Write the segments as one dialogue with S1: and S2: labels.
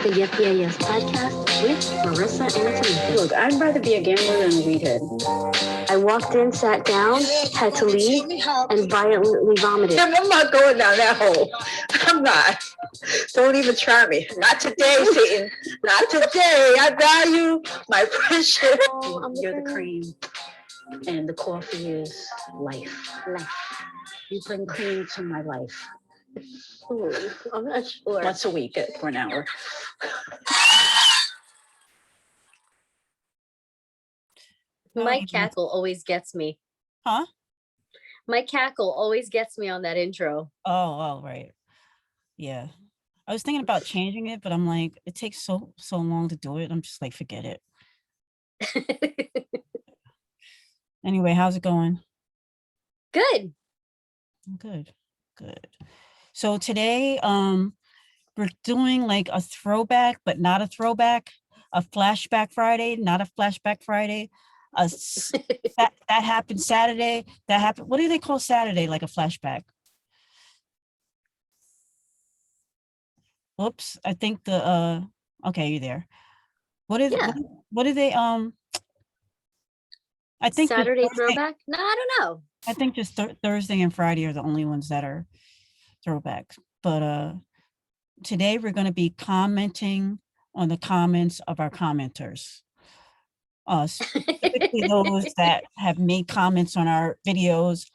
S1: The Yep Yeah Yes podcast with Marissa and Tamika.
S2: Look, I'd rather be a gambler than a weedhead.
S1: I walked in, sat down, had to leave, and violently vomited.
S2: I'm not going down that hole. I'm not. Don't even try me. Not today, Satan. Not today. I value my friendship. You're the cream, and the coffee is life. You bring cream to my life.
S1: Ooh, I'm not sure.
S2: Once a week for an hour.
S3: My cackle always gets me.
S4: Huh?
S3: My cackle always gets me on that intro.
S4: Oh, right. Yeah. I was thinking about changing it, but I'm like, it takes so long to do it. I'm just like, forget it. Anyway, how's it going?
S3: Good.
S4: Good. So today, we're doing like a throwback, but not a throwback, a flashback Friday, not a flashback Friday. That happened Saturday. That happened. What do they call Saturday? Like a flashback? Oops. I think the okay, you're there. What is what do they I think
S3: Saturday throwback? No, I don't know.
S4: I think just Thursday and Friday are the only ones that are throwbacks. But today we're going to be commenting on the comments of our commenters. Specifically those that have made comments on our videos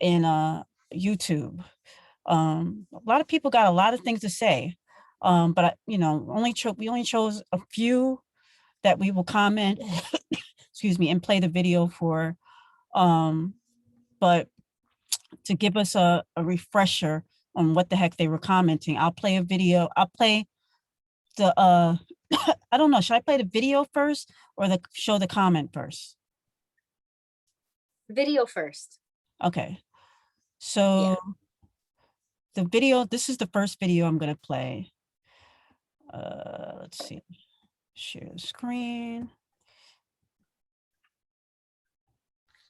S4: in YouTube. A lot of people got a lot of things to say, but we only chose a few that we will comment, excuse me, and play the video for. But to give us a refresher on what the heck they were commenting, I'll play a video. I'll play the I don't know, should I play the video first or show the comment first?
S3: Video first.
S4: Okay. So the video, this is the first video I'm going to play. Let's see. Share the screen.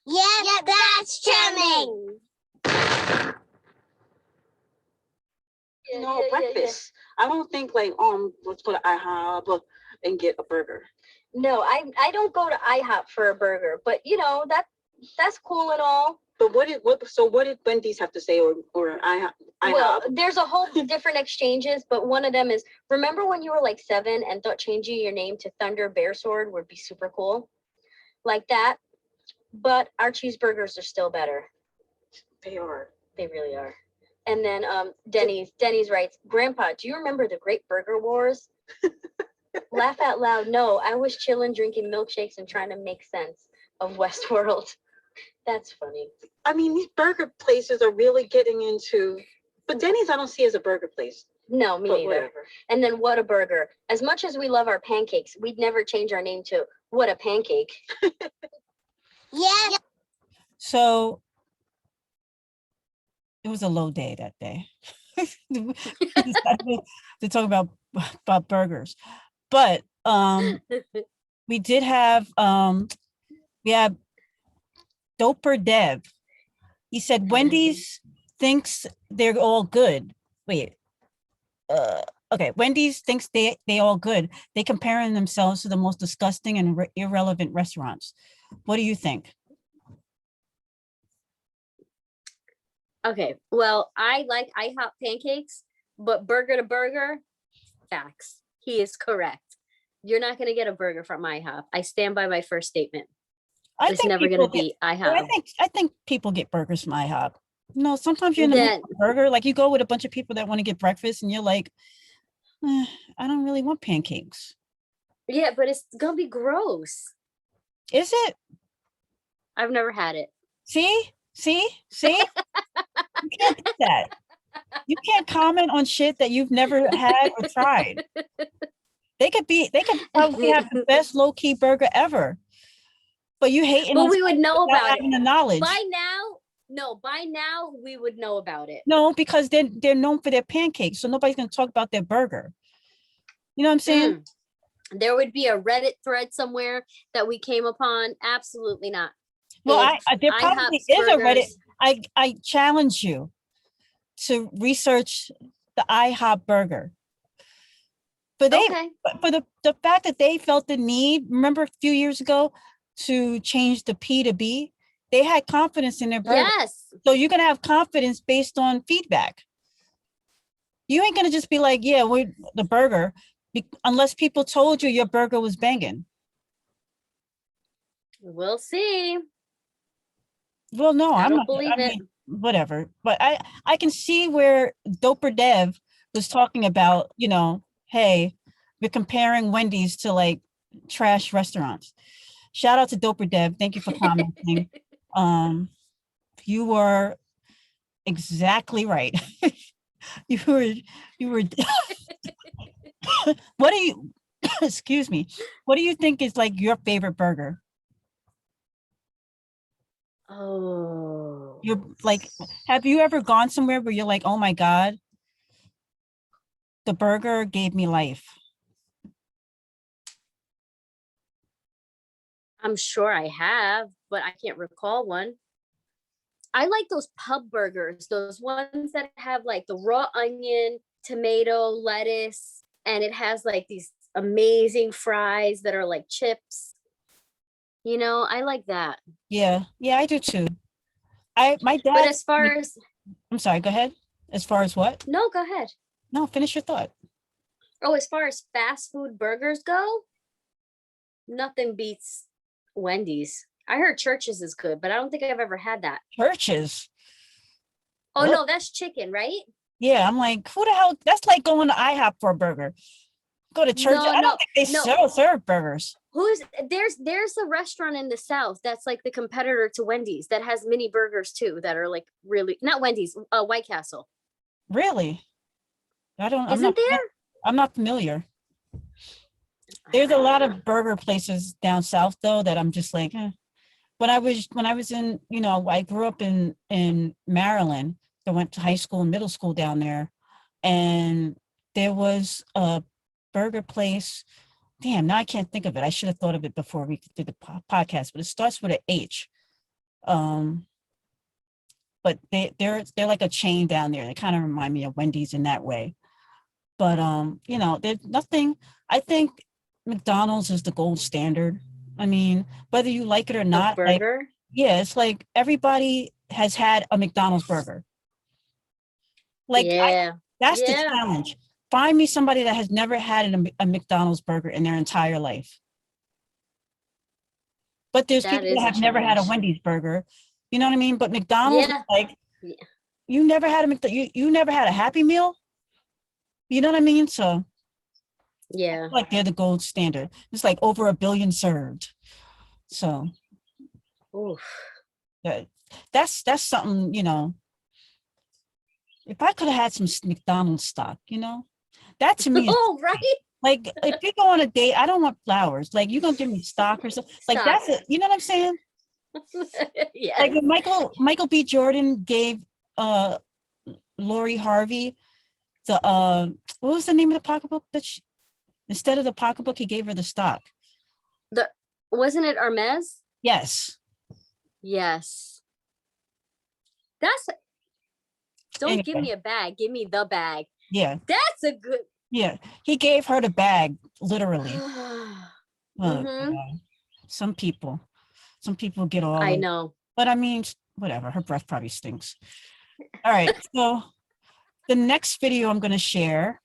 S5: Yeah, that's jamming.
S2: No, breakfast. I don't think like let's go to IHOP and get a burger.
S3: No, I don't go to IHOP for a burger, but that's cool and all.
S2: But what did Wendy's have to say or IHOP?
S3: Well, there's a whole different exchanges, but one of them is, remember when you were like 7 and thought changing your name to Thunder Bear Sword would be super cool? Like that. But our cheeseburgers are still better.
S2: They are.
S3: They really are. And then Denny's writes, Grandpa, do you remember the Great Burger Wars? Laugh out loud. No, I was chilling, drinking milkshakes and trying to make sense of Westworld. That's funny.
S2: I mean, these burger places are really getting into, but Denny's I don't see as a burger place.
S3: No, me neither.
S2: Whatever.
S3: And then What a Burger. As much as we love our pancakes, we'd never change our name to What a Pancake.
S5: Yeah.
S4: So it was a low day that day. We decided to talk about burgers, but we did have we have Doper Dev. He said Wendy's thinks they're all good. Wait, okay. Wendy's thinks they all good. They comparing themselves to the most disgusting and irrelevant restaurants. What do you think?
S3: Okay, well, I like IHOP pancakes, but burger to burger, facts. He is correct. You're not going to get a burger from IHOP. I stand by my first statement. It's never going to be IHOP.
S4: I think people get burgers from IHOP. No, sometimes you're in the burger, like you go with a bunch of people that want to get breakfast and you're like, I don't really want pancakes.
S3: Yeah, but it's going to be gross.
S4: Is it?
S3: I've never had it.
S4: See? You can't do that. You can't comment on shit that you've never had or tried. They could probably have the best low-key burger ever. But you hate.
S3: But we would know about it.
S4: The knowledge.
S3: By now we would know about it.
S4: No, because they're known for their pancakes, so nobody's gonna talk about their burger. You know what I'm saying?
S3: There would be a Reddit thread somewhere that we came upon. Absolutely not.
S4: Well, there probably is a Reddit. I challenge you to research the IHOP burger. But they,
S3: Okay.
S4: for the fact that they felt the need, remember a few years ago, to change the P to B, they had confidence in their burger.
S3: Yes.
S4: So you're gonna have confidence based on feedback. You ain't gonna just be like, yeah, we the burger, unless people told you your burger was banging.
S3: We'll see.
S4: Well, no,
S3: I
S4: I'm
S3: don't
S4: not.
S3: believe
S4: I
S3: it.
S4: mean, whatever. But I can see where Doper Dev was talking about, hey, we're comparing Wendy's to like trash restaurants. Shout out to Doper Dev. Thank you for commenting. You were exactly right. you were you were what do you excuse me, what do you think is like your favorite burger?
S3: Oh.
S4: You're like, have you ever gone somewhere where you're like, oh my God, the burger gave me life?
S3: I'm sure I have, but I can't recall one. I like those pub burgers, those ones that have like the raw onion, tomato, lettuce, and it has like these amazing fries that are like chips. I like that.
S4: Yeah, I do too. My
S3: But
S4: dad,
S3: as far as,
S4: I'm sorry, go ahead. As far as what?
S3: no, go ahead.
S4: No, finish your thought.
S3: Oh, as far as fast food burgers go, nothing beats Wendy's. I heard Church's is good, but I don't think I've ever had that.
S4: Churches.
S3: Oh,
S4: Ugh.
S3: no, that's chicken, right?
S4: Yeah, I'm like, who the hell? That's like going to IHOP for a burger. Go to church. I don't think they serve burgers.
S3: There's a restaurant in the South that's like the competitor to Wendy's that has mini burgers too that are like really not Wendy's, White Castle.
S4: Really?
S3: Isn't there?
S4: I'm not familiar. There's a lot of burger places down south though that I'm just like, eh. When I was in, I grew up in Maryland. I went to high school and middle school down there, and there was a burger place. Damn, now I can't think of it. I should have thought of it before we did the podcast, but it starts with an H. But they're like a chain down there. They kind of remind me of Wendy's in that way. But there's nothing. I think McDonald's is the gold standard. I mean, whether you like it or not, like,
S3: Burger?
S4: yeah, it's like everybody has had a McDonald's burger. Like,
S3: Yeah.
S4: that's the
S3: Yeah.
S4: challenge. Find me somebody that has never had a McDonald's burger in their entire life. But there's
S3: That
S4: people
S3: is
S4: that
S3: a
S4: have never had a
S3: challenge.
S4: Wendy's burger. You know what I mean? But McDonald's,
S3: Yeah.
S4: is like,
S3: Yeah.
S4: you never had you never had a Happy Meal. You know what I mean? So
S3: Yeah.
S4: like they're the gold standard. It's like over 1 billion served. So
S3: Oof.
S4: that's something, if I could have had some McDonald's stock, that to me is
S3: Oh, right.
S4: like, if you go on a date, I don't want flowers. Like, you're gonna give me stock or something. Like,
S3: Stock.
S4: that's it. You know what I'm saying?
S3: Yes.
S4: Like when Michael B. Jordan gave Lori Harvey the what was the name of the pocketbook that instead of the pocketbook, he gave her the stock.
S3: Wasn't it Hermes?
S4: Yes.
S3: Yes. Don't give me a bag. Give me the bag.
S4: Yeah.
S3: That's a good.
S4: Yeah. He gave her the bag, literally.
S3: Mhm.
S4: God. Some people get all.
S3: I know.
S4: But I mean, whatever. Her breath probably stinks. All right. So the next video I'm going to share.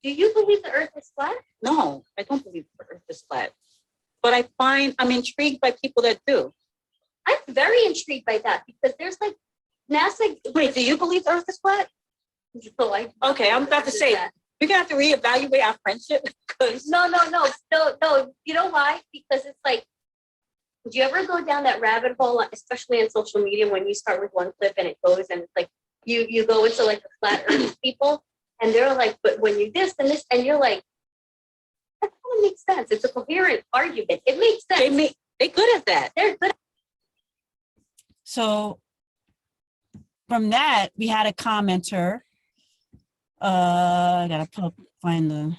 S1: Do you believe the earth is flat?
S2: No, I don't believe the earth is flat. But I'm intrigued by people that do.
S1: I'm very intrigued by that because there's like NASA.
S2: Wait, do you believe the earth is flat? Okay, I'm about to say, we're gonna have to reevaluate our friendship because
S1: No. You know why? Because it's like, do you ever go down that rabbit hole, especially on social media, when you start with one clip and it goes and it's like you go into like the flat earth people and they're like, but when you this and this, and you're like, that kind of makes sense. It's a coherent argument. It makes sense.
S2: they're good at that.
S1: They're good.
S4: So from that, we had a commenter. I gotta find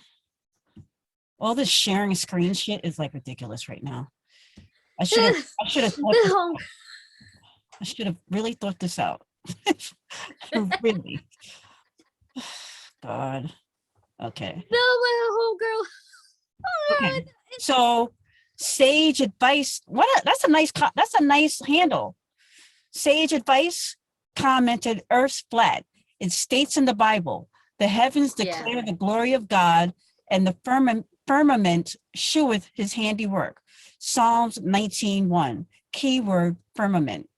S4: all this sharing screen shit is like ridiculous right now. I should have really thought this out. Really. God. Okay.
S3: No, my whole girl. Oh my
S4: Okay.
S3: God.
S4: So sage advice. That's a nice handle. Sage advice commented, Earth's flat. It states in the Bible, the heavens
S3: Yeah.
S4: declare the glory of God, and the firmament sheweth his handiwork. Psalms 19:1. Keyword firmament.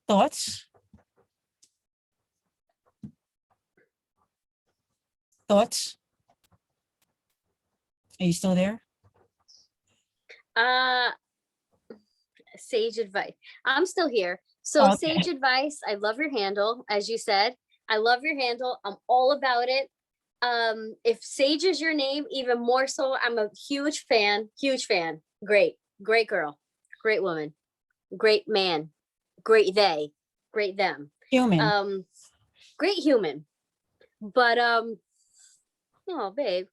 S4: Thoughts? Thoughts? Are you still there?
S3: Sage advice. I'm still here. So
S4: Okay.
S3: sage advice. I love your handle, as you said. I love your handle. I'm all about it. If Sage is your name, even more so, I'm a huge fan. Huge fan. Great, great girl, great woman, great man, great they, great them.
S4: Human.
S3: Great human. But oh babe.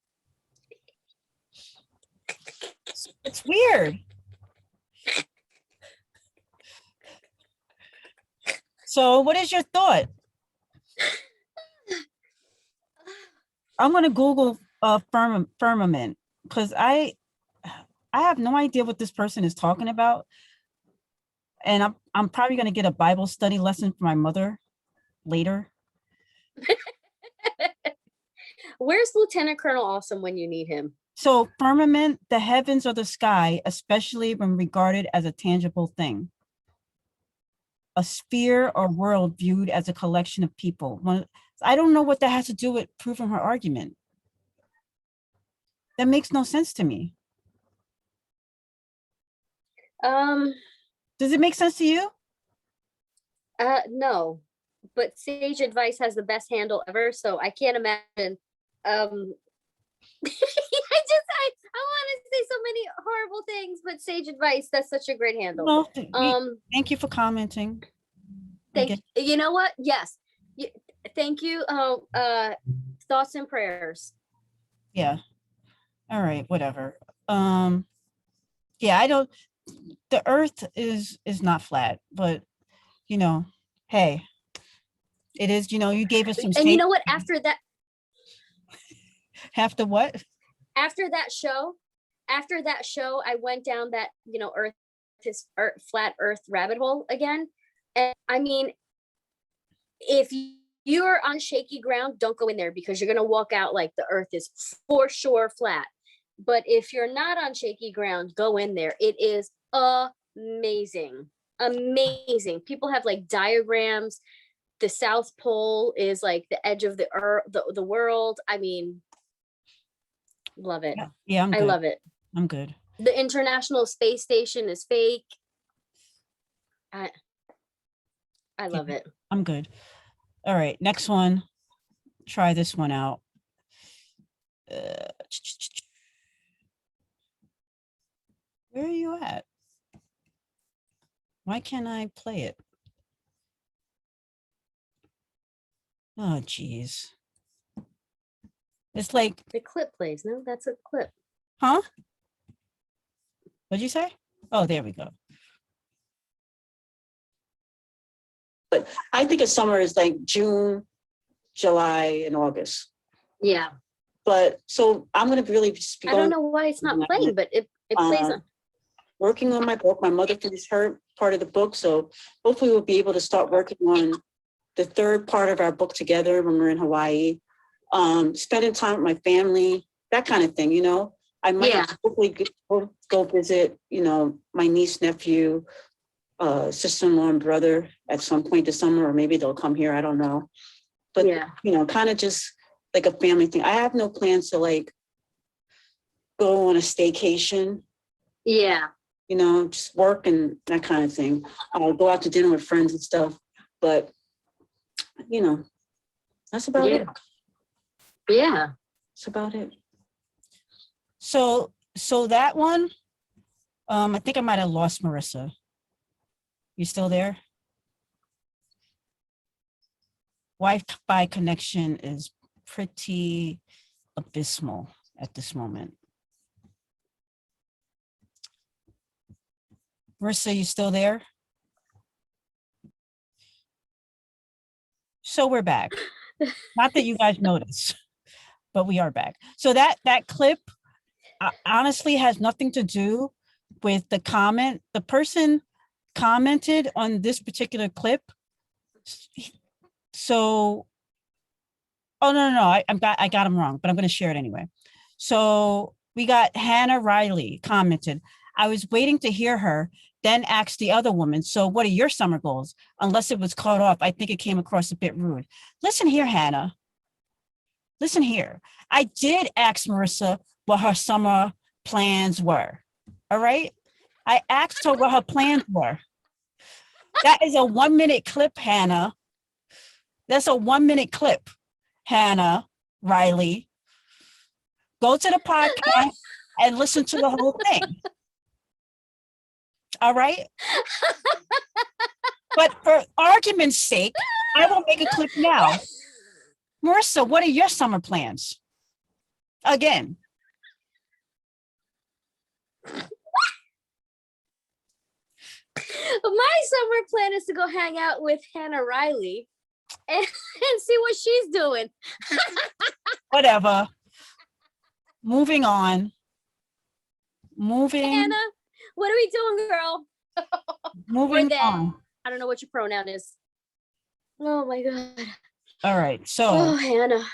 S4: It's weird. So what is your thought? I'm gonna Google firmament because I have no idea what this person is talking about. And I'm probably gonna get a Bible study lesson from my mother later.
S3: Where's Lieutenant Colonel Awesome when you need him?
S4: So firmament, the heavens or the sky, especially when regarded as a tangible thing. A sphere or world viewed as a collection of people. I don't know what that has to do with proving her argument. That makes no sense to me. Does it make sense to you?
S3: No, but Sage Advice has the best handle ever, so I can't imagine. I want to say so many horrible things, but Sage Advice, that's such a great handle.
S4: No, thank you for commenting.
S3: You know what? Yes. Thank you. Thoughts and prayers.
S4: Yeah. All right, whatever. Yeah, the earth is not flat, but you know, hey, it is, you gave us some.
S3: And you know what? After that,
S4: After what?
S3: After that show, I went down that, flat earth rabbit hole again. And I mean, if you're on shaky ground, don't go in there because you're going to walk out like the earth is for sure flat. But if you're not on shaky ground, go in there. It is amazing. Amazing. People have like diagrams. The South Pole is like the edge of the earth, the world. I mean, love it.
S4: Yeah,
S3: I love it.
S4: I'm good.
S3: The International Space Station is fake. I love it.
S4: I'm good. All right, next one. Try this one out. Where are you at? Why can't I play it? Oh, geez. It's like,
S3: The clip plays. No, that's a clip.
S4: huh? What'd you say? Oh, there we go. But I think of summer is like June, July, and August.
S3: Yeah.
S4: But so I'm going to really just be
S3: I don't know why it's not playing, but it plays on.
S4: Working on my book. My mother finished her part of the book, so hopefully we'll be able to start working on the third part of our book together when we're in Hawaii. Spending time with my family, that kind of thing, I might hopefully go visit, my niece, nephew, sister-in-law and brother at some point this summer, or maybe they'll come here, I don't know. But, kind of just like a family thing. I have no plans to like go on a staycation.
S3: Yeah.
S4: Just work and that kind of thing. I'll go out to dinner with friends and stuff, but that's about it.
S3: Yeah.
S4: That's about it. So that one, I think I might have lost Marissa. You still there? Wi-Fi connection is pretty abysmal at this moment. Marissa, you still there? So we're back. Not that you guys notice, but we are back. So that clip honestly has nothing to do with the comment. The person commented on this particular clip. So, oh no, I got him wrong, but I'm going to share it anyway. So we got Hannah Riley commented, I was waiting to hear her, then asked the other woman, so what are your summer goals? Unless it was cut off, I think it came across a bit rude. Listen here, Hannah. Listen here. I did ask Marissa what her summer plans were. All right. I asked her what her plans were. That is a 1 minute clip, Hannah. That's a 1 minute clip, Hannah Riley. Go to the podcast and listen to the whole thing. All right. But for argument's sake, I will make a clip now. Marissa, what are your summer plans? Again.
S3: My summer plan is to go hang out with Hannah Riley and see what she's doing.
S4: Whatever. Moving on.
S3: Hannah, what are we doing, girl?
S4: Moving on.
S3: I don't know what your pronoun is. Oh my God.
S4: All right. So,
S3: oh, Hannah.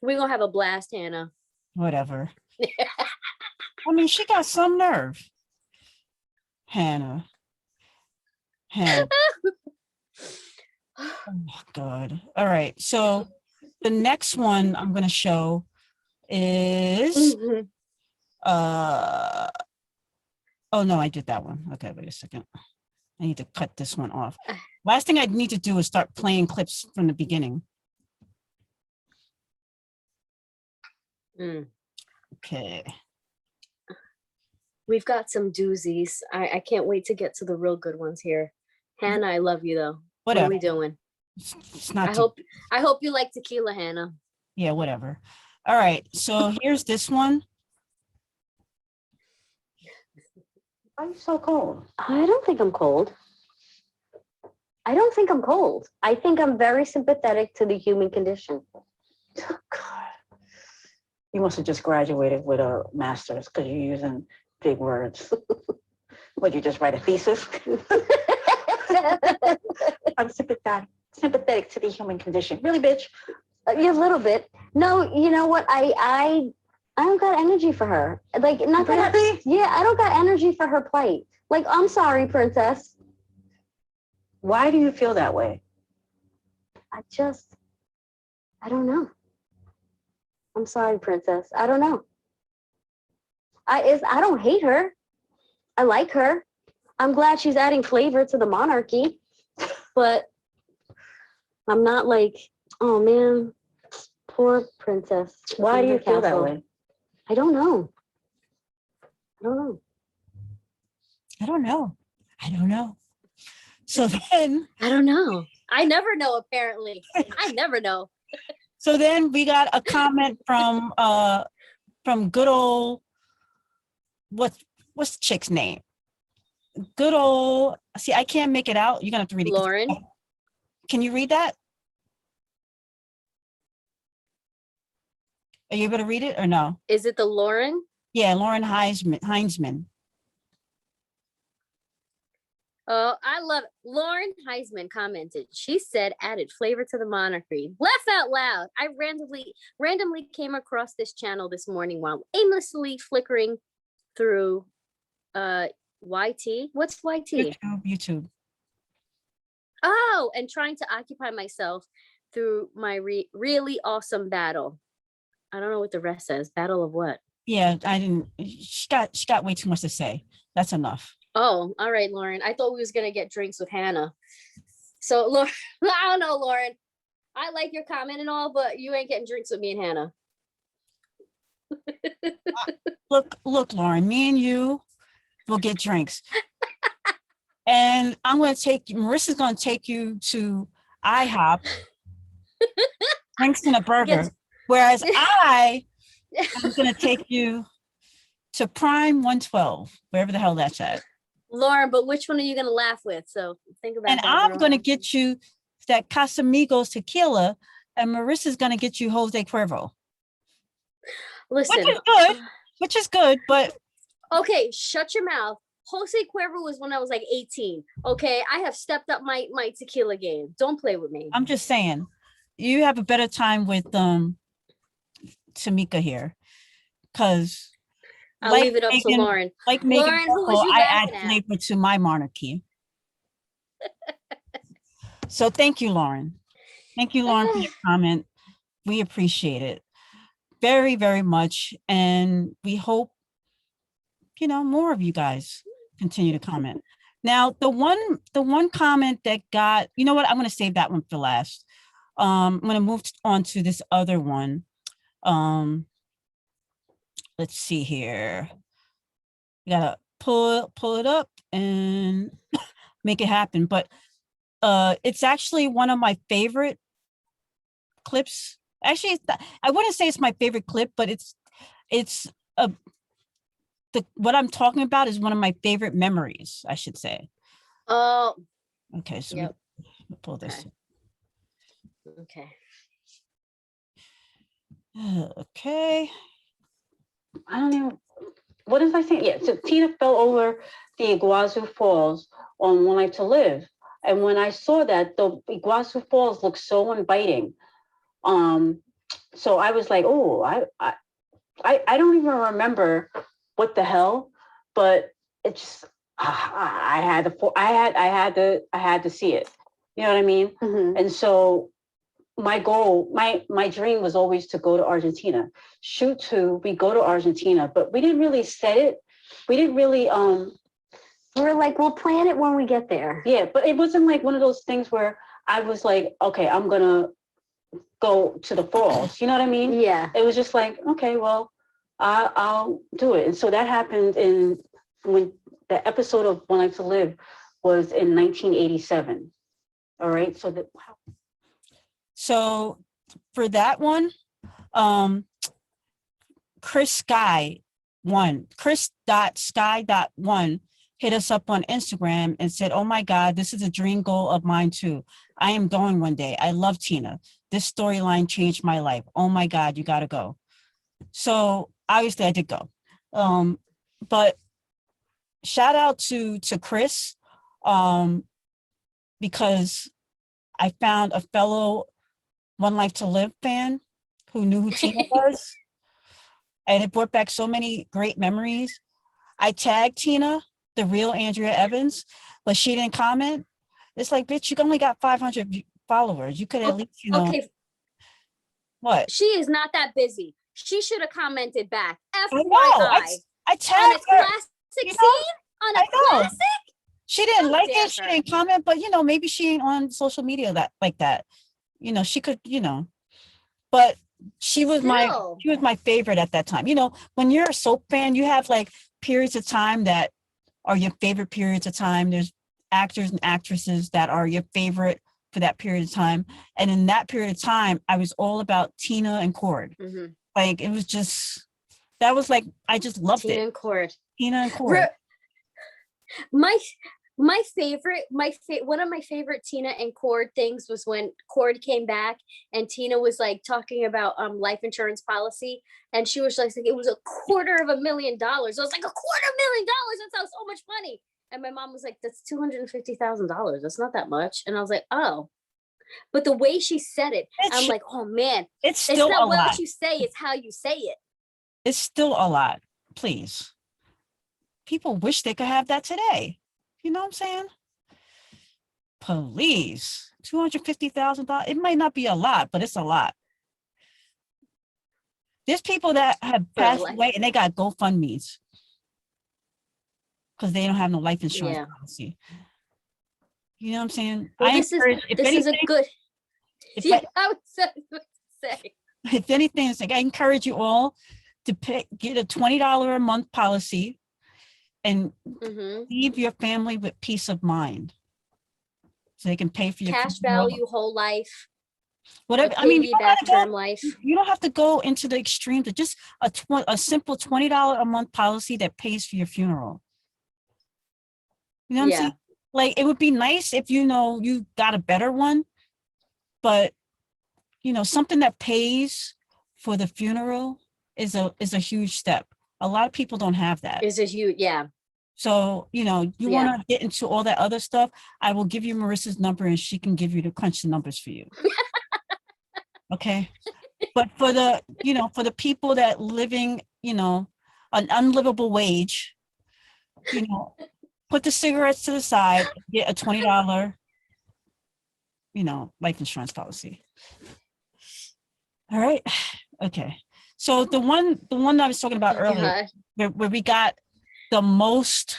S3: We're going to have a blast, Hannah.
S4: Whatever. I mean, she got some nerve. Hannah. Oh, God. All right. So the next one I'm going to show is, oh no, I did that one. Okay, wait a second. I need to cut this one off. Last thing I need to do is start playing clips from the beginning. Okay.
S3: We've got some doozies. I can't wait to get to the real good ones here. Hannah, I love you though.
S4: Whatever.
S3: What are we doing?
S4: It's not
S3: I hope you like tequila, Hannah.
S4: Yeah, whatever. All right. So here's this one. Why are you so cold?
S1: I don't think I'm cold. I don't think I'm cold. I think I'm very sympathetic to the human condition.
S2: Oh, God. You must have just graduated with a master's because you're using big words. Would you just write a thesis? I'm sympathetic to the human condition. Really, bitch?
S1: Yeah, a little bit. No, you know what? I don't got energy for her. Like, not that. I don't got energy for her plight. Like, I'm sorry, princess.
S2: Why do you feel that way?
S1: I don't know. I'm sorry, princess. I don't know. I don't hate her. I like her. I'm glad she's adding flavor to the monarchy, but I'm not like, oh man, poor princess.
S2: Why do you feel that way?
S1: I don't know.
S4: So then
S3: I don't know. I never know, apparently. I never know.
S4: So then we got a comment from good old, what's the chick's name? Good old, see, I can't make it out. You're gonna have to read it.
S3: Lauren.
S4: Can you read that? Are you able to read it or no?
S3: Is it the Lauren?
S4: Yeah, Lauren Heinzman.
S3: Oh, I love it. Lauren Heisman commented. She said, added flavor to the monarchy. Laugh out loud. I randomly came across this channel this morning while aimlessly flickering through YT. What's YT?
S4: YouTube.
S3: Oh, and trying to occupy myself through my really awesome battle. I don't know what the rest says. Battle of what?
S4: Yeah, I didn't. She got way too much to say. That's enough.
S3: Oh, all right, Lauren. I thought we was gonna get drinks with Hannah. So, Lauren, I don't know, Lauren. I like your comment and all, but you ain't getting drinks with me and Hannah.
S4: Look, Lauren. Me and you will get drinks, and I'm going to take you. Marissa's going to take you to IHOP, drinks and a burger. Whereas I am going to take you to Prime 112, wherever the hell that's at.
S3: Lauren, but which one are you going to laugh with? So think about
S4: and
S3: that.
S4: I'm going to get you that Casamigos tequila and Marissa's gonna get you Jose Cuervo,
S3: Listen.
S4: which is good, but
S3: Okay, shut your mouth. Jose Cuervo was when I was like 18. Okay, I have stepped up my tequila game. Don't play with me.
S4: I'm just saying, you have a better time with Tamika here, because
S3: I'll leave it up to Lauren.
S4: Like Meghan
S3: Lauren, who was
S4: Markle,
S3: you
S4: I add
S3: laughing at?
S4: flavor to my monarchy. So thank you, Lauren. Thank you, Lauren, for your comment. We appreciate it very, very much. And we hope, more of you guys continue to comment. Now, the one comment that got, you know what, I'm going to save that one for last. I'm going to move on to this other one. Let's see here. You gotta pull it up and make it happen. But it's actually one of my favorite clips. Actually, I wouldn't say it's my favorite clip, but what I'm talking about is one of my favorite memories, I should say.
S3: Oh,
S4: okay. So
S3: yep.
S4: we pull this.
S3: Okay.
S4: Okay.
S2: I don't even, what is I saying? Yeah, so Tina fell over the Iguazu Falls on One Life to Live. And when I saw that, the Iguazu Falls looked so inviting. So I was like, oh, I don't even remember what the hell, but it's I had to see it. You know what I mean?
S3: Mm-hmm.
S2: And so my goal, my dream was always to go to Argentina. We go to Argentina, but we didn't really set it. We didn't really
S3: We were like, we'll plan it when we get there.
S2: Yeah, but it wasn't like one of those things where I was like, okay, I'm gonna go to the falls. You know what I mean?
S3: Yeah.
S2: It was just like, okay, well, I'll do it. And so that happened when the episode of One Life to Live was in 1987. All right.
S4: So for that one, Chris.Sky.1 hit us up on Instagram and said, oh my God, this is a dream goal of mine too. I am going one day. I love Tina. This storyline changed my life. Oh my God, you got to go. So obviously I did go. But shout out to Chris, because I found a fellow One Life to Live fan who knew who Tina was. And it brought back so many great memories. I tagged Tina, the real Andrea Evans, but she didn't comment. It's like, bitch, you only got 500 followers. You could at least,
S3: Okay.
S4: What?
S3: She is not that busy. She should have commented back. FYI.
S4: I tagged
S3: on a classic scene? On a classic?
S4: She didn't like it. She didn't comment, but maybe she ain't on social media like that. She could, but she was my favorite at that time. When you're a soap fan, you have like periods of time that are your favorite periods of time. There's actors and actresses that are your favorite for that period of time. And in that period of time, I was all about Tina and Cord.
S3: Mm-hmm.
S4: Like, it was just, that was like, I just loved it.
S3: Tina and Cord. My favorite, one of my favorite Tina and Cord things was when Cord came back and Tina was like talking about life insurance policy, and she was like, it was $250,000. I was like, $250,000? That sounds so much money. And my mom was like, that's $250,000. That's not that much. And I was like, oh. But the way she said it, I'm like, oh man,
S4: it's still
S3: not
S4: a lot.
S3: what you say, it's how you say it.
S4: It's still a lot. Please. People wish they could have that today. You know what I'm saying? Please. $250,000. It might not be a lot, but it's a lot. There's people that have passed away and they got GoFundMes because they don't have no life insurance policy. You know what I'm saying?
S3: Well, this is a good. I was say.
S4: If anything, it's like I encourage you all to get a $20 a month policy and leave your family with peace of mind, so they can pay for your
S3: cash value, whole life.
S4: Whatever. I mean, you don't have to go into the extreme to just a simple $20 a month policy that pays for your funeral. You know what I'm saying? Like, it would be nice if you got a better one, but something that pays for the funeral is a huge step. A lot of people don't have that.
S3: Is a huge, yeah.
S4: So, you
S3: Yeah.
S4: want to get into all that other stuff, I will give you Marissa's number and she can give you the crunch the numbers for you. Okay. But for the, for the people that living, an unlivable wage, put the cigarettes to the side, get a $20, life insurance policy. All right. Okay. So the one that I was talking about earlier,
S3: God.
S4: where we got the most,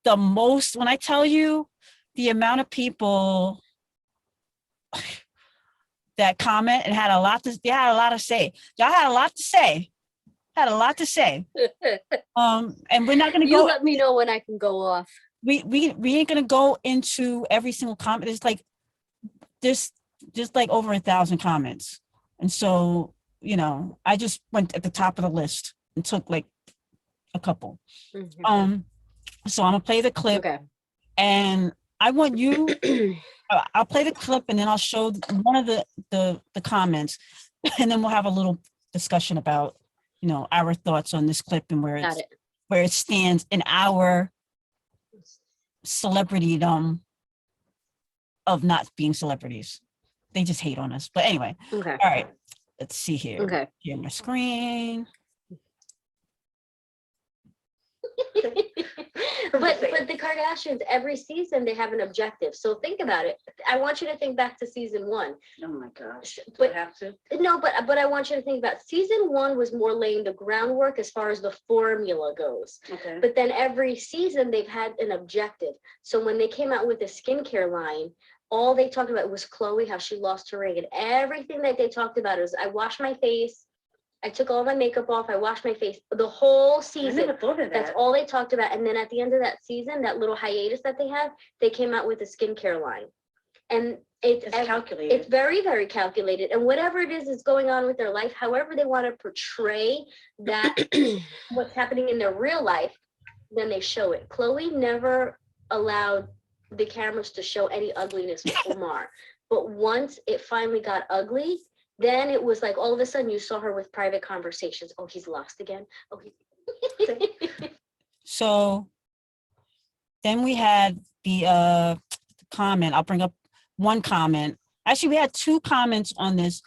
S4: when I tell you the amount of people that comment and had a lot to say. Y'all had a lot to say. And we're not going to
S3: You
S4: go.
S3: let me know when I can go off.
S4: We ain't going to go into every single comment. It's like there's just like over 1,000 comments. And so, I just went at the top of the list and took like a couple.
S3: Mhm.
S4: So I'm gonna play the clip,
S3: Okay.
S4: and I want you. I'll play the clip, and then I'll show one of the comments, and then we'll have a little discussion about our thoughts on this clip and where
S3: Got it.
S4: where it stands in our celebritydom of not being celebrities. They just hate on us. But anyway,
S3: Okay.
S4: all right. Let's see here.
S3: Okay.
S4: Share my screen.
S1: But the Kardashians, every season they have an objective. So think about it. I want you to think back to season 1.
S2: Oh my gosh.
S1: But
S2: have to.
S1: no, but I want you to think about season 1 was more laying the groundwork as far as the formula goes.
S2: Okay.
S1: But then every season they've had an objective. So when they came out with the skincare line, all they talked about was Khloe, how she lost her ring, and everything that they talked about is I washed my face, I took all my makeup off, I washed my face. The whole
S2: I
S1: season.
S2: never thought of that.
S1: That's all they talked about. And then at the end of that season, that little hiatus that they had, they came out with a skincare line. And
S2: It's calculated.
S1: it's very, very calculated. And whatever it is going on with their life, however they want to portray that what's happening in their real life, then they show it. Khloe never allowed the cameras to show any ugliness with Omar. But once it finally got ugly, then it was like all of a sudden you saw her with private conversations. Oh, he's lost again. Oh,
S4: So then we had the comment. I'll bring up one comment. Actually, we had 2 comments on this.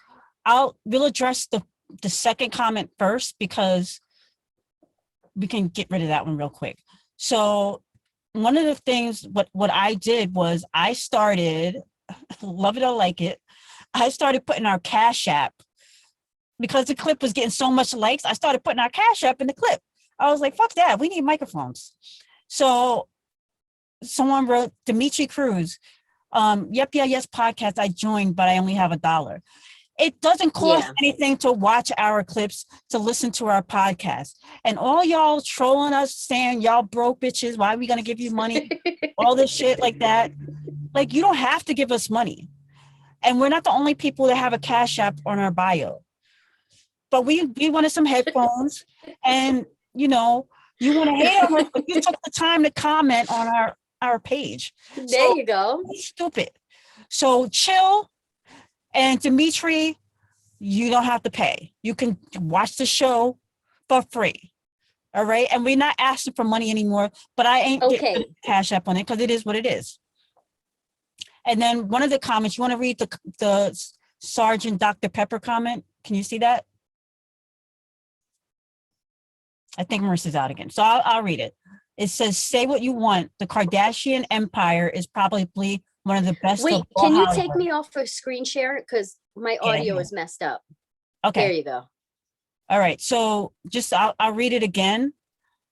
S4: We'll address the second comment first because we can get rid of that one real quick. So one of the things, what I did was I started, love it or like it, I started putting our Cash App, because the clip was getting so much likes, I started putting our Cash App in the clip. I was like, fuck that, we need microphones. So someone wrote, Dimitri Cruz, yep, yeah, yes, podcast, I joined, but I only have $1. It doesn't cost anything to watch our clips, to listen to our podcast. And all y'all trolling us saying y'all broke bitches, why are we gonna give you money? All this shit like that. Like, you don't have to give us money. And we're not the only people that have a Cash App on our bio. But we wanted some headphones, and you want to hate on us, but you took the time to comment on our page.
S3: There you go.
S4: Stupid. So chill. And Dimitri, you don't have to pay. You can watch the show for free. All right. And we're not asking for money anymore, but I ain't getting Cash App on it because it is what it is. And then one of the comments, you want to read the Sergeant Dr. Pepper comment? Can you see that? I think Marissa's out again. So I'll read it. It says, say what you want. The Kardashian empire is probably one of the best.
S3: Wait, can you take me off for screen share? Because my audio is messed up.
S4: Okay.
S3: There you go.
S4: All right. So just I'll read it again.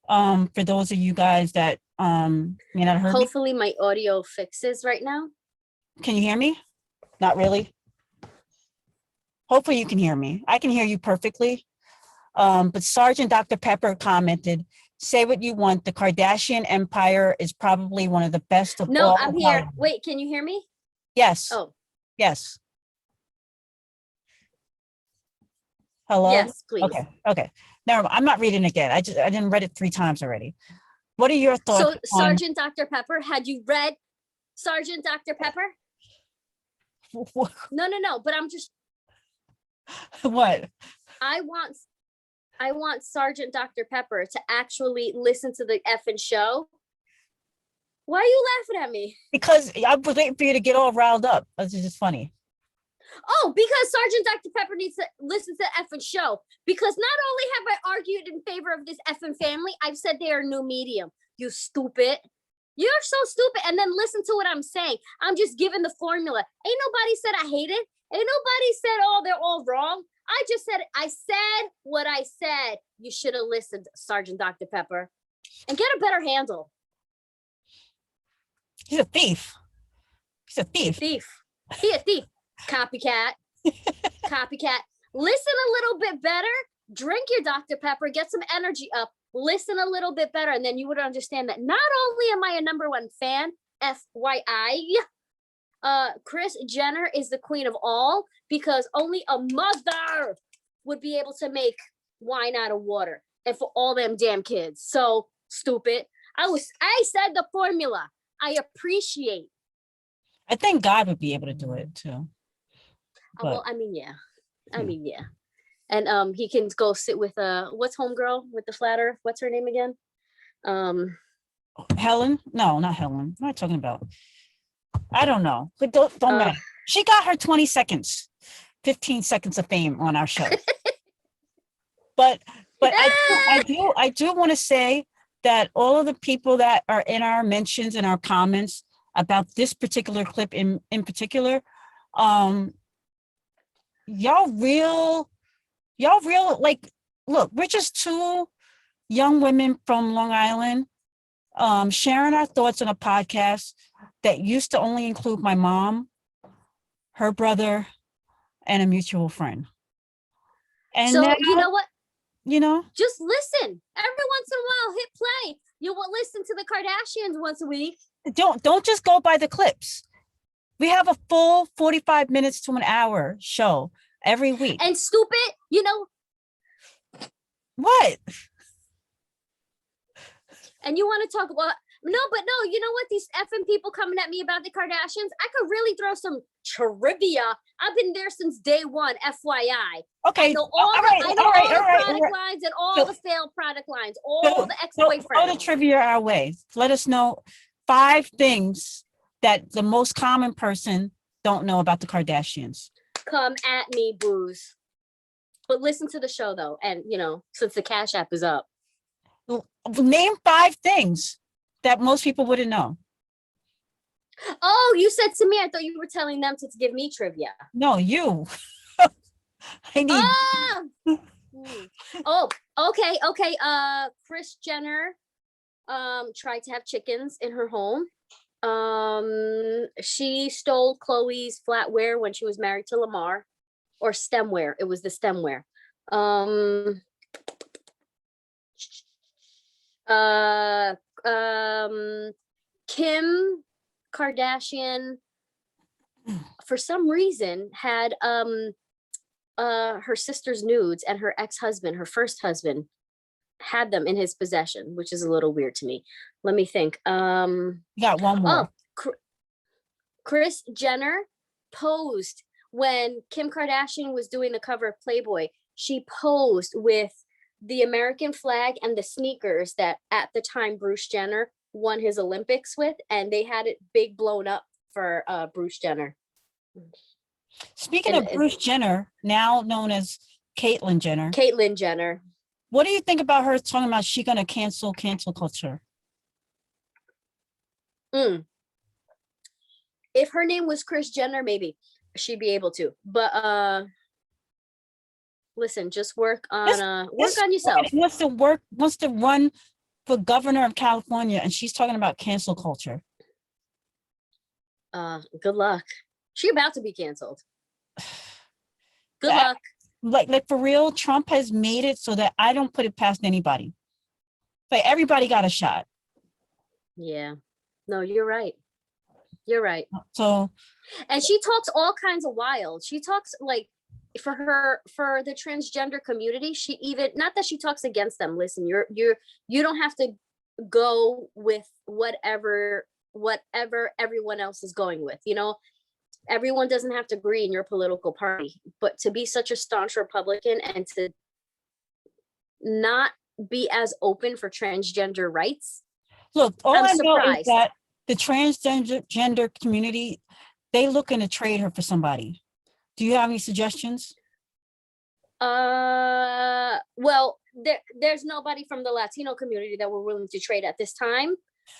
S4: For those of you guys that may not have heard
S3: Hopefully my audio fixes right now.
S4: Can you hear me? Not really. Hopefully you can hear me. I can hear you perfectly. But Sergeant Dr. Pepper commented, say what you want. The Kardashian empire is probably one of the best of all.
S3: No, I'm here. Wait, can you hear me?
S4: Yes.
S3: Oh.
S4: Yes. Hello?
S3: Yes, please.
S4: Okay. Now I'm not reading again. I didn't read it 3 times already. What are your thoughts?
S3: So Sergeant Dr. Pepper, had you read Sergeant Dr. Pepper? No, but I'm just
S4: What?
S3: I want Sergeant Dr. Pepper to actually listen to the effing show. Why are you laughing at me?
S4: Because I was waiting for you to get all riled up. That's just funny.
S3: Oh, because Sergeant Dr. Pepper needs to listen to the effing show. Because not only have I argued in favor of this effing family, I've said they are a new medium. You stupid. You're so stupid. And then listen to what I'm saying. I'm just giving the formula. Ain't nobody said I hate it. Ain't nobody said, oh, they're all wrong. I said what I said. You should have listened, Sergeant Dr. Pepper. And get a better handle.
S4: He's a thief. He's a thief.
S3: Thief. He a thief. Copycat. Copycat. Listen a little bit better. Drink your Dr. Pepper. Get some energy up. Listen a little bit better. And then you would understand that not only am I a #1 fan, FYI, Kris Jenner is the queen of all because only a mother would be able to make wine out of water and for all them damn kids. So stupid. I said the formula. I appreciate.
S4: I think God would be able to do it too.
S3: Well, I mean, yeah. And he can go sit with what's homegirl with the flat earth? What's her name again?
S4: Helen? No, not Helen. What am I talking about? I don't know. But don't matter. She got her 20 seconds, 15 seconds of fame on our show. but I do want to say that all of the people that are in our mentions and our comments about this particular clip in particular, y'all real, like, look, we're just two young women from Long Island sharing our thoughts on a podcast that used to only include my mom, her brother, and a mutual friend. And
S3: so
S4: now,
S3: you know what?
S4: Just
S3: listen. Every once in a while, hit play. You will listen to the Kardashians once a week.
S4: Don't just go by the clips. We have a full 45 minutes to an hour show every week.
S3: And stupid,
S4: What?
S3: And you want to talk about no, you know what? These effing people coming at me about the Kardashians, I could really throw some trivia. I've been there since day one, FYI.
S4: Okay.
S3: I know all the product lines and all the failed product lines, all the ex-boyfriends.
S4: Throw the trivia our way. Let us know 5 things that the most common person don't know about the Kardashians.
S3: Come at me, booze. But listen to the show though, and since the Cash App is up.
S4: Name 5 things that most people wouldn't know.
S3: Oh, you said to me, I thought you were telling them to give me trivia.
S4: No, you. I need.
S3: Oh, okay. Kris Jenner tried to have chickens in her home. She stole Khloe's flatware when she was married to Lamar, or stemware. It was the stemware. Kim Kardashian, for some reason, had her sister's nudes, and her ex-husband, her first husband, had them in his possession, which is a little weird to me. Let me think.
S4: You got one more.
S3: Kris Jenner posed when Kim Kardashian was doing the cover of Playboy. She posed with the American flag and the sneakers that at the time Bruce Jenner won his Olympics with, and they had it big blown up for Bruce Jenner.
S4: Speaking of Bruce Jenner, now known as Caitlyn Jenner. What do you think about her talking about she gonna cancel culture?
S3: If her name was Kris Jenner, maybe she'd be able to. But listen, just work on yourself.
S4: Wants to run for governor of California, and she's talking about cancel culture.
S3: Good luck. She about to be canceled. Good luck.
S4: Like for real, Trump has made it so that I don't put it past anybody. Like everybody got a shot.
S3: Yeah. No, you're right. You're right.
S4: So, and
S3: she talks all kinds of wild. She talks like for the transgender community. She even, not that she talks against them. Listen, you don't have to go with whatever everyone else is going with. everyone doesn't have to agree in your political party, but to be such a staunch Republican and to not be as open for transgender rights.
S4: Look, all
S3: I'm
S4: I know is
S3: surprised.
S4: that the transgender community, they looking to trade her for somebody. Do you have any suggestions?
S3: Well, there's nobody from the Latino community that we're willing to trade at this time.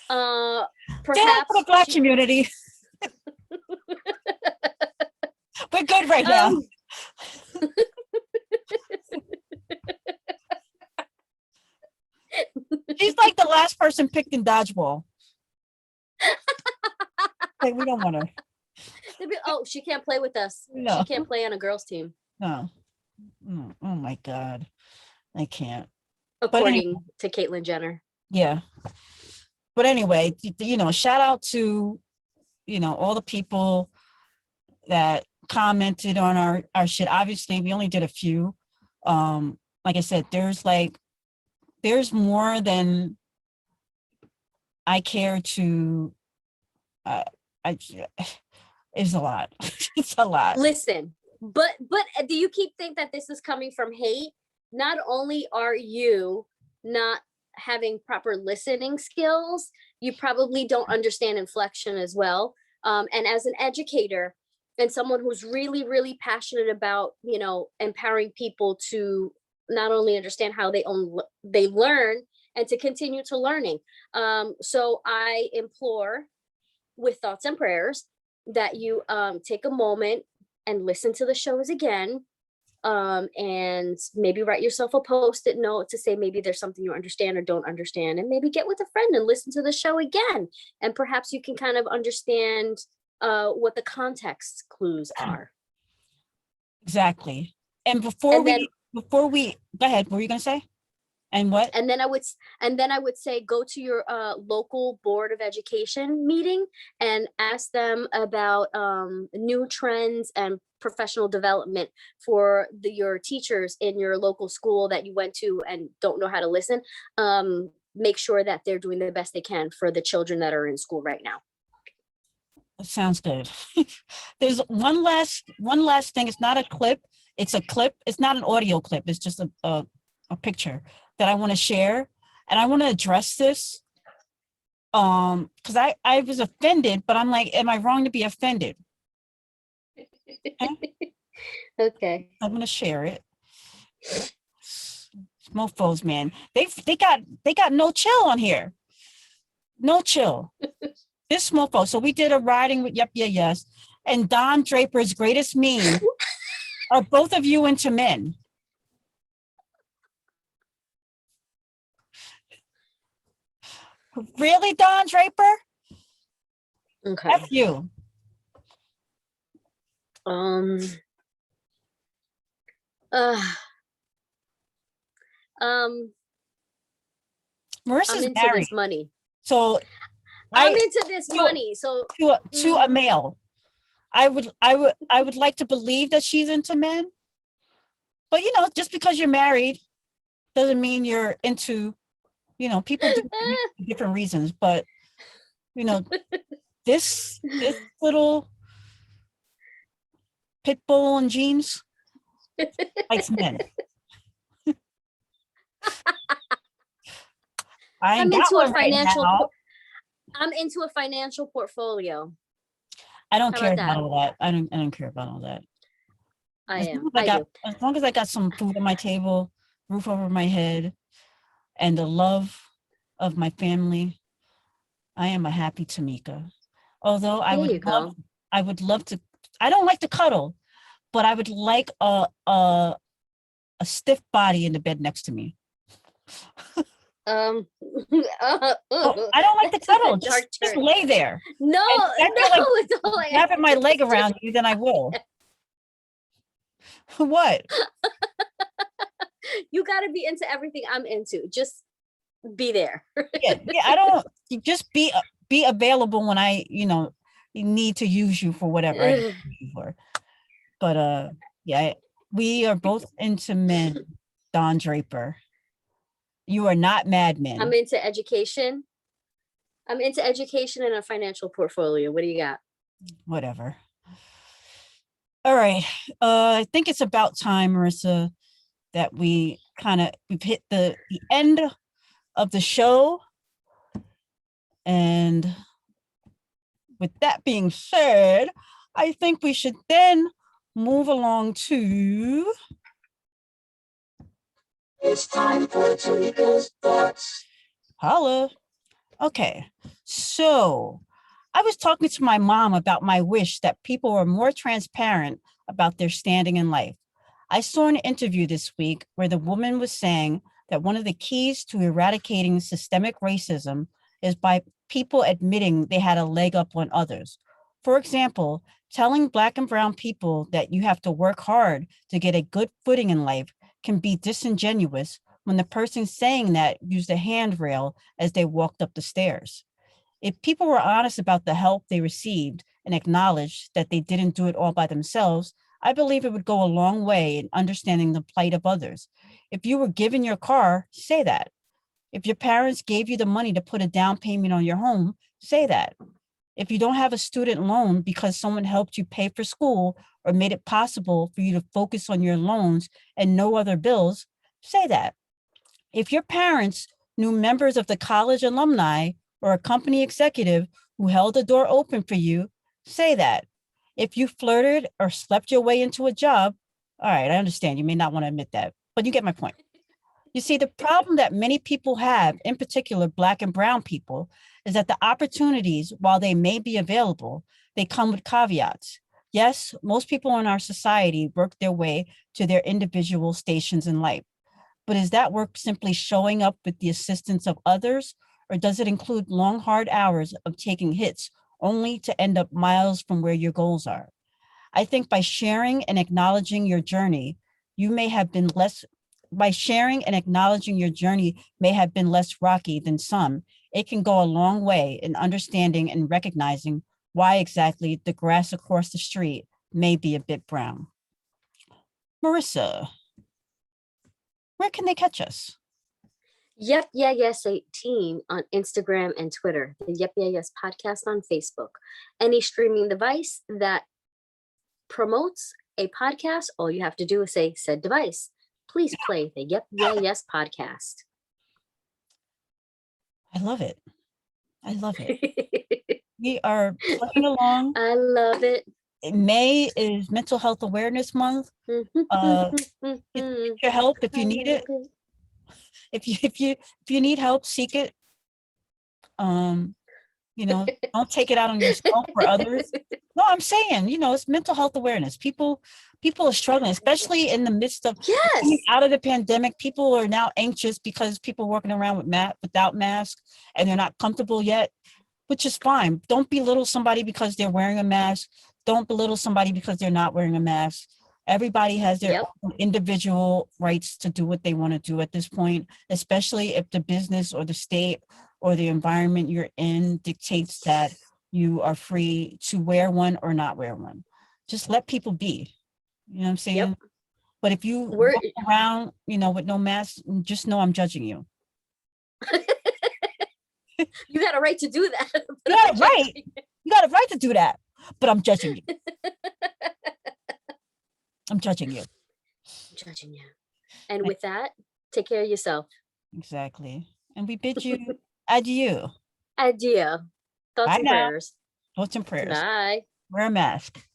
S4: Down
S3: Perhaps
S4: for the Black community. We're good right now. She's like the last person picked in dodgeball. Like, we don't want her.
S3: Oh, she can't play with us.
S4: No.
S3: She can't play on a girls' team,
S4: No. Oh my God. I can't.
S3: according to Caitlyn Jenner.
S4: Yeah. But anyway, shout out to, all the people that commented on our shit. Obviously, we only did a few. Like I said, there's more than I care to, it's a lot. It's a lot.
S3: Listen, but do you think that this is coming from hate? Not only are you not having proper listening skills, you probably don't understand inflection as well. And as an educator and someone who's really, really passionate about, empowering people to not only understand how they learn and to continue to learning. So I implore, with thoughts and prayers, that you take a moment and listen to the shows again, and maybe write yourself a post-it note to say maybe there's something you understand or don't understand, and maybe get with a friend and listen to the show again, and perhaps you can kind of understand what the context clues are.
S4: Exactly. And before we go ahead, what were you gonna say? And what?
S3: And then I would say go to your local board of education meeting and ask them about new trends and professional development for your teachers in your local school that you went to and don't know how to listen. Make sure that they're doing the best they can for the children that are in school right now.
S4: That sounds good. There's one last thing. It's not a clip. It's a clip. It's not an audio clip. It's just a picture that I want to share, and I want to address this because I was offended, but I'm like, am I wrong to be offended?
S3: Okay.
S4: I'm gonna share it. Mofos, man, they got no chill on here. No chill. This mofo. So we did a riding with Yep Yeah Yes, and Don Draper's greatest meme. Are both of you into men? Really, Don Draper?
S3: Okay.
S4: F you.
S3: Marissa's I'm into
S4: married,
S3: this money.
S4: so
S3: I'm into this money. So
S4: to a male, I would like to believe that she's into men, but just because you're married doesn't mean you're into. People do different reasons, but this little pit bull in jeans likes men.
S3: I'm into a financial. I'm into a financial portfolio.
S4: I don't care
S3: about
S4: about all that. I don't care about all that.
S3: I am.
S4: As long as I got some food on my table, roof over my head, and the love of my family, I am a happy Tamika. Although I would love to. I don't like to cuddle, but I would like a stiff body in the bed next to me.
S3: I
S4: I don't like to cuddle. Just lay there.
S3: No,
S4: like having my leg around you, then I will. What?
S3: You got to be into everything I'm into. Just be there.
S4: yeah, I don't. Just be available when I need to use you for whatever I need you for. But yeah, we are both into men. Don Draper, you are not Mad Men.
S3: I'm into education. I'm into education and a financial portfolio. What do you got?
S4: Whatever. All right. I think it's about time, Marissa, that we've hit the end of the show. And with that being said, I think we should then move along to. It's time for Tarika's thoughts. Holla. Okay, so I was talking to my mom about my wish that people were more transparent about their standing in life. I saw an interview this week where the woman was saying that one of the keys to eradicating systemic racism is by people admitting they had a leg up on others. For example, telling Black and Brown people that you have to work hard to get a good footing in life can be disingenuous when the person saying that used a handrail as they walked up the stairs. If people were honest about the help they received and acknowledged that they didn't do it all by themselves, I believe it would go a long way in understanding the plight of others. If you were given your car, say that. If your parents gave you the money to put a down payment on your home, say that. If you don't have a student loan because someone helped you pay for school or made it possible for you to focus on your loans and no other bills, say that. If your parents knew members of the college alumni or a company executive who held the door open for you, say that. If you flirted or slept your way into a job, all right, I understand you may not want to admit that, but you get my point. You see, the problem that many people have, in particular Black and Brown people, is that the opportunities, while they may be available, they come with caveats. Yes, most people in our society work their way to their individual stations in life. But is that work simply showing up with the assistance of others, or does it include long, hard hours of taking hits only to end up miles from where your goals are? I think by sharing and acknowledging your journey, you may have been less, by sharing and acknowledging your journey may have been less rocky than some. It can go a long way in understanding and recognizing why exactly the grass across the street may be a bit brown. Marissa, where can they catch us?
S3: Yep, yeah, yes, 18 on Instagram and Twitter. The Yep, yeah, yes podcast on Facebook. Any streaming device that promotes a podcast, all you have to do is say said device. Please play the Yep, yeah, yes podcast.
S4: I love it. I love it. We are plugging along.
S3: I love it.
S4: May is Mental Health Awareness Month. Get your help if you need it. If you need help, seek it. Don't take it out on yourself or others. No, I'm saying, it's mental health awareness. People are struggling, especially in the midst of coming out of the pandemic. People are now anxious because people are walking around without masks and they're not comfortable yet, which is fine. Don't belittle somebody because they're wearing a mask. Don't belittle somebody because they're not wearing a mask. Everybody has their own individual rights to do what they want to do at this point, especially if the business or the state or the environment you're in dictates that you are free to wear one or not wear one. Just let people be. You know what I'm saying? Yep. But if you walk around, with no mask, just know I'm judging you.
S3: You got a right to do that.
S4: You got a right. You got a right to do that, but I'm judging you. I'm judging you.
S3: I'm judging you. And with that, take care of yourself.
S4: Exactly. And we bid you adieu.
S3: Adieu. Thoughts and prayers.
S4: Thoughts and prayers.
S3: Bye.
S4: Wear a mask.